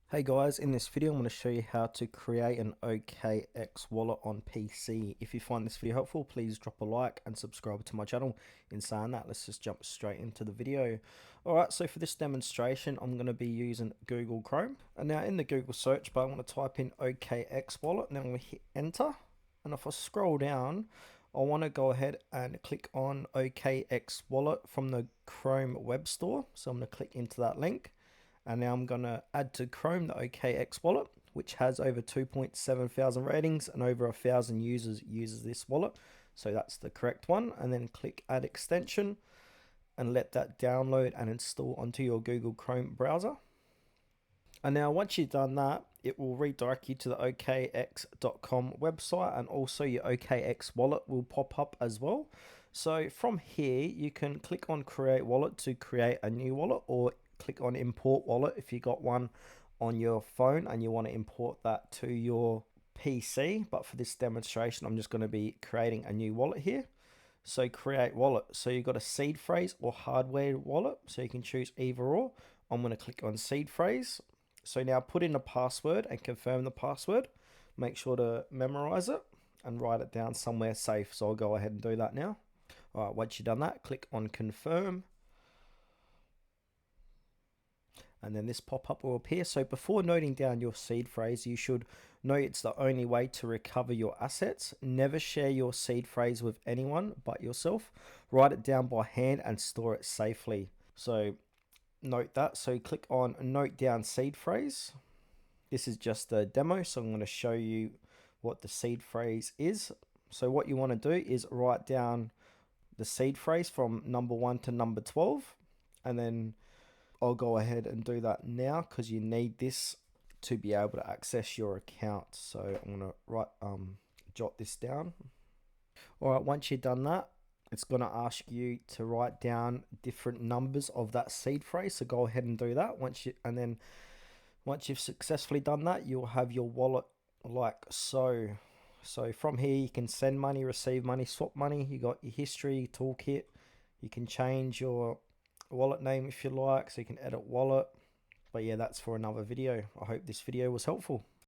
Hey guys, in this video I'm going to show you how to create an OKX wallet on PC. If you find this video helpful, please drop a like and subscribe to my channel. In saying that, let's just jump straight into the video. Alright, so for this demonstration I'm going to be using Google Chrome. And now in the Google search bar I'm going to type in OKX wallet. Now I'm going to hit enter. And if I scroll down, I want to go ahead and click on OKX wallet from the Chrome web store. So I'm going to click into that link. And now I'm going to add to Chrome the OKX wallet, which has over 2.7 thousand ratings and over 1,000 users uses this wallet. So that's the correct one. And then click add extension and let that download and install onto your Google Chrome browser. And now once you've done that, it will redirect you to the okx.com website, and also your OKX wallet will pop up as well. So from here, you can click on create wallet to create a new wallet, or click on import wallet if you got one on your phone and you want to import that to your PC. But for this demonstration, I'm just going to be creating a new wallet here. So create wallet. So you've got a seed phrase or hardware wallet. So you can choose either or. I'm going to click on seed phrase. So now put in a password and confirm the password. Make sure to memorize it and write it down somewhere safe. So I'll go ahead and do that now. All right, once you've done that, click on confirm. And then this pop-up will appear. So before noting down your seed phrase, you should know it's the only way to recover your assets. Never share your seed phrase with anyone but yourself. Write it down by hand and store it safely. So note that. So click on note down seed phrase. This is just a demo, so I'm going to show you what the seed phrase is. So what you want to do is write down the seed phrase from number 1 to number 12, and then I'll go ahead and do that now because you need this to be able to access your account. So I'm going to jot this down. All right, once you've done that, it's going to ask you to write down different numbers of that seed phrase. So go ahead and do that. Once you've successfully done that, you'll have your wallet like so. So from here, you can send money, receive money, swap money. You got your history, toolkit. You can change your wallet name if you like, so you can edit wallet. But yeah, that's for another video. I hope this video was helpful.